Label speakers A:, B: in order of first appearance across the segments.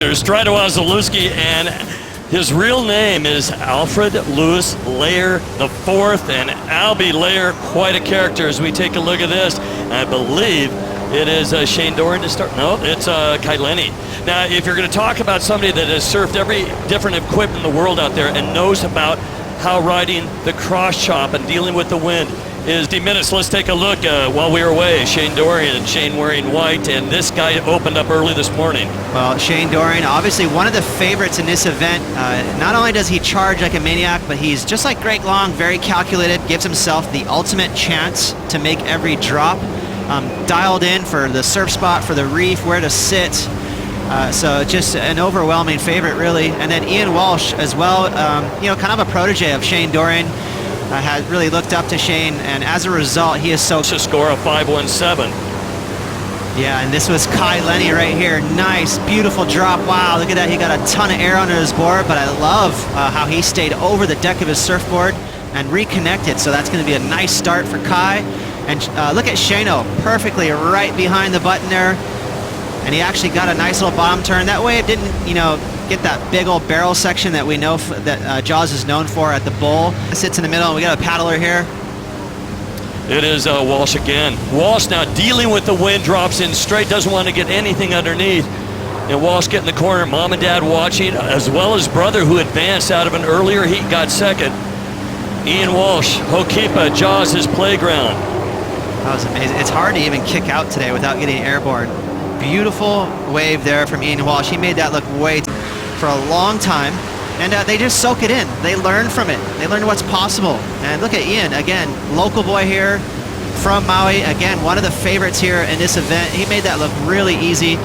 A: There's Stradowazalewski, and his real name is Alfred Louis Layer IV, and Albie Layer, quite a character as we take a look at this. I believe it is Shane Dorian to start. No, it's Lenny. Now, if you're going to talk about somebody that has surfed every different equipment in the world out there and knows about how riding the cross chop and dealing with the wind is 50 minutes. Let's take a look while we were away. Shane Dorian, and Shane wearing white, and this guy opened up early this morning.
B: Well, Shane Dorian, obviously one of the favorites in this event. Not only does he charge like a maniac, but he's just like Greg Long, very calculated, gives himself the ultimate chance to make every drop. Dialed in for the surf spot, for the reef, where to sit. So just an overwhelming favorite, really. And then Ian Walsh as well, you know, kind of a protege of Shane Dorian. Had really looked up to Shane, and as a result, he is so...
A: A score of 517.
B: Yeah, and this was Lenny right here. Nice, beautiful drop. Wow, look at that. He got a ton of air under his board, but I love how he stayed over the deck of his surfboard and reconnected. So that's going to be a nice start for Kai. And look at Shano, perfectly right behind the button there. And he actually got a nice little bottom turn. That way it didn't, you know, get that big old barrel section that we know that Jaws is known for at the bowl. It sits in the middle, and we got a paddler here.
A: It is Walsh again. Walsh now dealing with the wind, drops in straight, doesn't want to get anything underneath. And Walsh getting the corner, mom and dad watching, as well as brother who advanced out of an earlier heat, got second. Ian Walsh, Hokipa, Jaws, his playground.
B: That was amazing. It's hard to even kick out today without getting airborne. Beautiful wave there from Ian Walsh. He made that look way for a long time, and they just soak it in. They learn from it. They learn what's possible. And look at Ian, again, local boy here from Maui. Again, one of the favorites here in this event. He made that look really easy.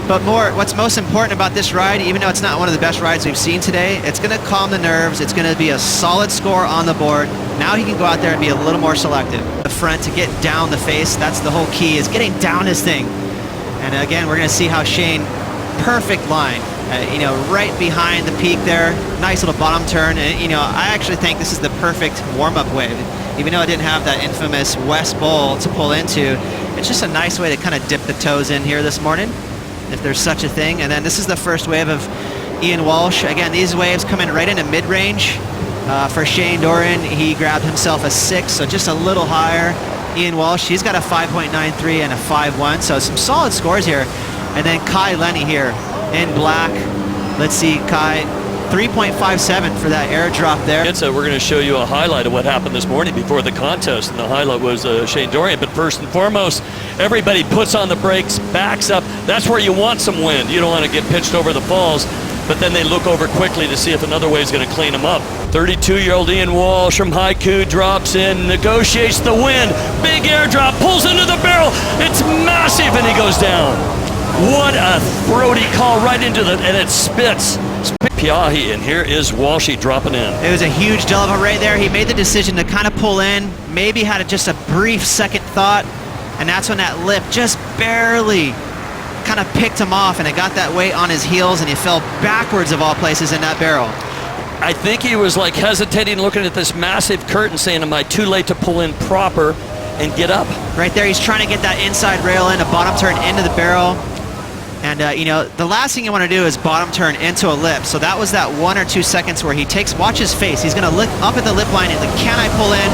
B: But what's most important about this ride, even though it's not one of the best rides we've seen today, it's going to calm the nerves. It's going to be a solid score on the board. Now he can go out there and be a little more selective. The front to get down the face, that's the whole key, is getting down his thing. And again, we're going to see how Shane, perfect line, you know, right behind the peak there. Nice little bottom turn. And, you know, I actually think this is the perfect warm-up wave. Even though it didn't have that infamous west bowl to pull into, it's just a nice way to kind of dip the toes in here this morning, if there's such a thing. And then this is the first wave of Ian Walsh. Again, these waves come in right into mid-range. For Shane Dorian, he grabbed himself a 6, so just a little higher. Ian Walsh, he's got a 5.93 and a 5.1, so some solid scores here. And then Lenny here in black. Let's see, 3.57 for that airdrop there.
A: So we're going to show you a highlight of what happened this morning before the contest, and the highlight was Shane Dorian. But first and foremost, everybody puts on the brakes, backs up. That's where you want some wind. You don't want to get pitched over the falls, but then they look over quickly to see if another way is going to clean them up. 32-year-old Ian Walsh from Haiku drops in, negotiates the wind, big airdrop, pulls into the barrel. It's massive, and he goes down. What a throaty call right into the, and it spits. Piahi, and here is Walshy dropping in.
B: It was a huge deliver right there. He made the decision to kind of pull in, maybe had just a brief second thought, and that's when that lip just barely kind of picked him off, and it got that weight on his heels, and he fell backwards of all places in that barrel.
A: I think he was like hesitating, looking at this massive curtain, saying, am I too late to pull in proper and get up?
B: Right there, he's trying to get that inside rail in, a bottom turn into the barrel. And, you know, the last thing you want to do is bottom turn into a lip. So that was that 1 or 2 seconds where he takes, watch his face. He's going to look up at the lip line and like, can I pull in?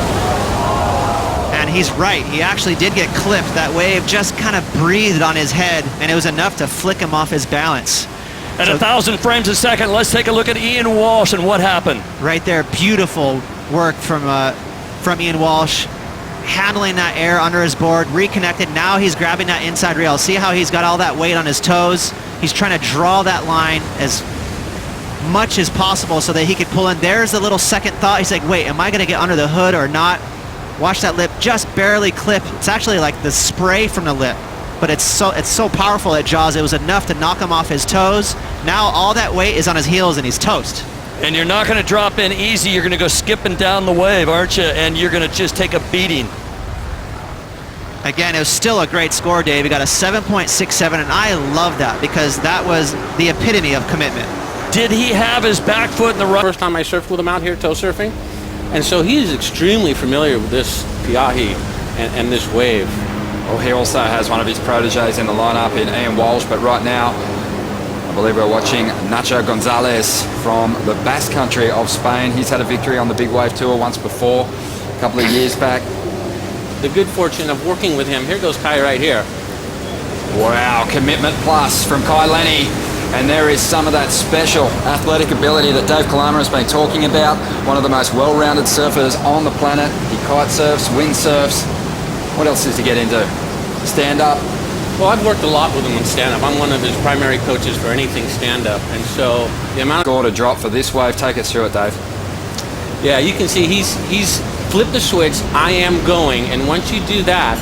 B: And he's right. He actually did get clipped. That wave just kind of breathed on his head, and it was enough to flick him off his balance.
A: At 1,000 frames a second, let's take a look at Ian Walsh and what happened.
B: Right there, beautiful work from Ian Walsh, handling that air under his board, reconnected. Now he's grabbing that inside rail. See how he's got all that weight on his toes? He's trying to draw that line as much as possible so that he could pull in. There's a little second thought. He's like, wait, am I going to get under the hood or not? Watch that lip just barely clip. It's actually like the spray from the lip. But it's so powerful at Jaws, it was enough to knock him off his toes. Now all that weight is on his heels and he's toast.
A: And you're not going to drop in easy. You're going to go skipping down the wave, aren't you? And you're going to just take a beating.
B: Again, it was still a great score, Dave. He got a 7.67, and I love that because that was the epitome of commitment.
A: Did he have his back foot in the right?
C: First time I surfed with him out here, toe surfing. And so he's extremely familiar with this Piahi and this wave.
D: Well, he also has one of his proteges in the lineup in Ian Walsh, but right now, believe we're watching Nacho Gonzalez from the Basque Country of Spain. He's had a victory on the Big Wave Tour once before, a couple of years back.
C: The good fortune of working with him. Here goes Kai right here.
D: Wow, commitment plus from Kai Lenny. And there is some of that special athletic ability that Dave Kalama has been talking about. One of the most well-rounded surfers on the planet. He kite surfs, wind surfs. What else is to get into? Stand up.
C: Well, I've worked a lot with him in stand-up. I'm one of his primary coaches for anything stand-up. And so the amount of...
D: Score to drop for this wave. Take us through it, Dave.
C: Yeah, you can see he's flipped the switch. I am going. And once you do that,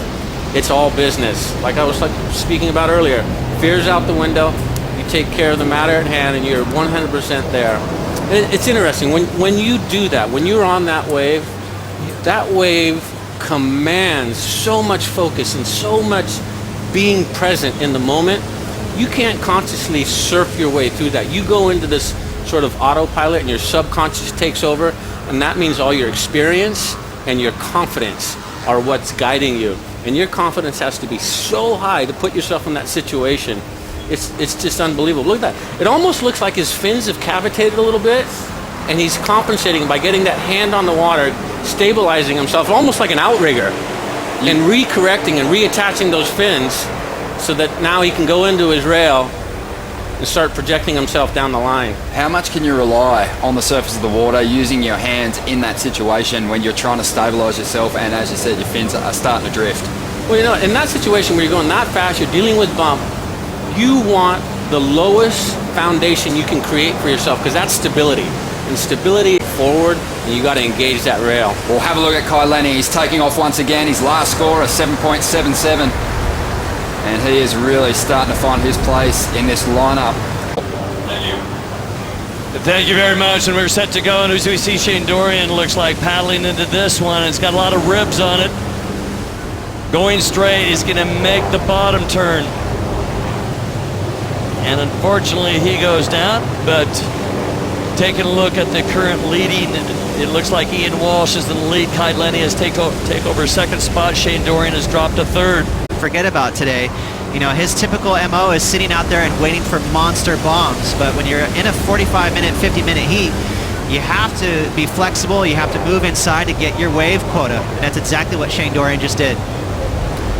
C: it's all business. Like I was speaking about earlier. Fear's out the window. You take care of the matter at hand, and you're 100% there. It's interesting when you do that. When you're on that wave commands so much focus and so much being present in the moment. You can't consciously surf your way through that. You go into this sort of autopilot, and your subconscious takes over, and that means all your experience and your confidence are what's guiding you. And your confidence has to be so high to put yourself in that situation. It's just unbelievable. Look at that. It almost looks like his fins have cavitated a little bit, and he's compensating by getting that hand on the water, stabilizing himself, almost like an outrigger, and recorrecting and reattaching those fins so that now he can go into his rail and start projecting himself down the line.
D: How much can you rely on the surface of the water using your hands in that situation when you're trying to stabilize yourself and, as you said, your fins are starting to drift?
C: Well, you know, in that situation where you're going that fast, you're dealing with bump, you want the lowest foundation you can create for yourself, because that's stability. And stability forward, and you got to engage that rail.
D: We'll have a look at Kai Lenny. He's taking off once again. His last score, a 7.77. And he is really starting to find his place in this lineup.
A: Thank you very much, and we're set to go. And as we see, Shane Dorian looks like paddling into this one. It's got a lot of ribs on it. Going straight, he's going to make the bottom turn. And unfortunately, he goes down, but taking a look at the current leading, it looks like Ian Walsh is in the lead. Kai Lenny has take over second spot. Shane Dorian has dropped to third.
B: Forget about today. You know, his typical MO is sitting out there and waiting for monster bombs. But when you're in a 45-minute, 50-minute heat, you have to be flexible. You have to move inside to get your wave quota. And that's exactly what Shane Dorian just did.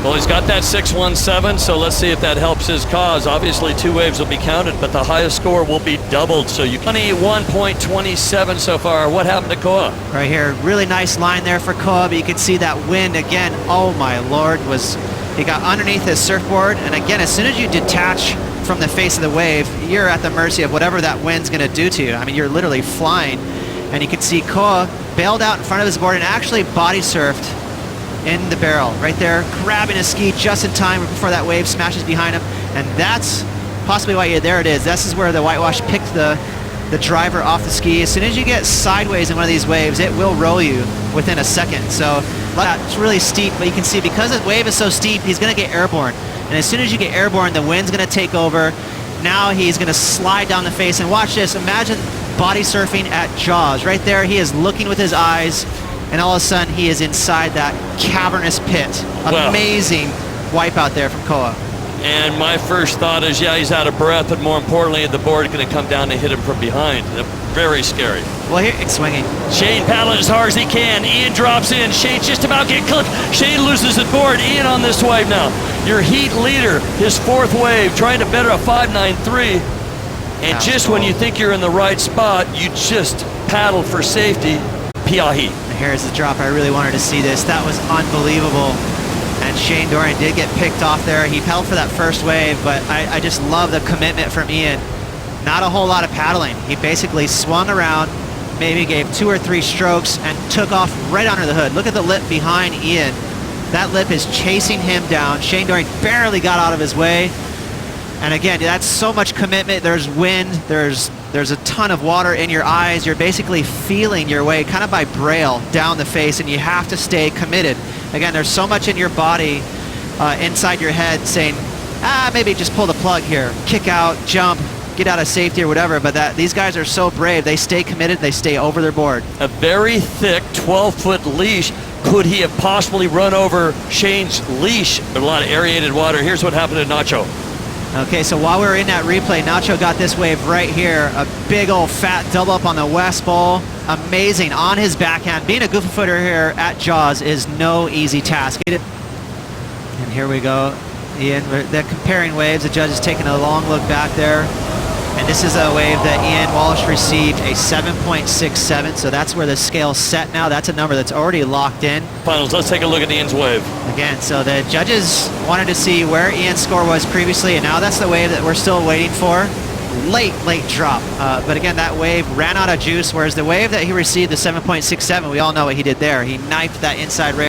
A: Well, he's got that 617, so let's see if that helps his cause. Obviously, 2 waves will be counted, but the highest score will be doubled. So you 21.27 so far. What happened to Koa?
B: Right here, really nice line there for Koa, but you can see that wind again. Oh my Lord, he got underneath his surfboard, and again, as soon as you detach from the face of the wave, you're at the mercy of whatever that wind's going to do to you. I mean, you're literally flying, and you can see Koa bailed out in front of his board and actually body surfed in the barrel right there, grabbing a ski just in time before that wave smashes behind him. And that's possibly why there it is. This is where the whitewash picked the driver off the ski. As soon as you get sideways in one of these waves, it will roll you within a second. So it's really steep, but you can see because the wave is so steep, he's going to get airborne. And as soon as you get airborne, the wind's going to take over. Now he's going to slide down the face. And watch this. Imagine body surfing at Jaws. Right there, he is looking with his eyes, and all of a sudden he is inside that cavernous pit. Amazing wipeout there from Koa.
A: And my first thought is, yeah, he's out of breath, but more importantly, the board is going to come down to hit him from behind. Very scary.
B: Well, here it's swinging.
A: Shane paddling as hard as he can. Ian drops in. Shane's just about getting clipped. Shane loses the board. Ian on this wave now. Your heat leader, his 4th wave, trying to better a 5.93. And just when you think you're in the right spot, you just paddle for safety. Piahi.
B: Here's the drop. I really wanted to see this. That was unbelievable. And Shane Dorian did get picked off there. He paddled for that first wave, but I just love the commitment from Ian. Not a whole lot of paddling. He basically swung around, maybe gave 2 or 3 strokes, and took off right under the hood. Look at the lip behind Ian. That lip is chasing him down. Shane Dorian barely got out of his way. And again, that's so much commitment. There's wind, there's a ton of water in your eyes. You're basically feeling your way kind of by braille down the face, and you have to stay committed. Again, there's so much in your body, inside your head saying, maybe just pull the plug here, kick out, jump, get out of safety or whatever, but these guys are so brave. They stay committed, they stay over their board.
A: A very thick 12-foot leash. Could he have possibly run over Shane's leash? A lot of aerated water. Here's what happened to Nacho.
B: Okay, so while we were in that replay, Nacho got this wave right here. A big old fat double up on the west bowl. Amazing on his backhand. Being a goofy footer here at Jaws is no easy task. And here we go. Ian, they're comparing waves. The judge is taking a long look back there. And this is a wave that Ian Walsh received, a 7.67. So that's where the scale's set now. That's a number that's already locked in.
A: Finals, let's take a look at Ian's wave.
B: Again, so the judges wanted to see where Ian's score was previously, and now that's the wave that we're still waiting for. Late drop. But again, that wave ran out of juice, whereas the wave that he received, the 7.67, we all know what he did there. He knifed that inside rail.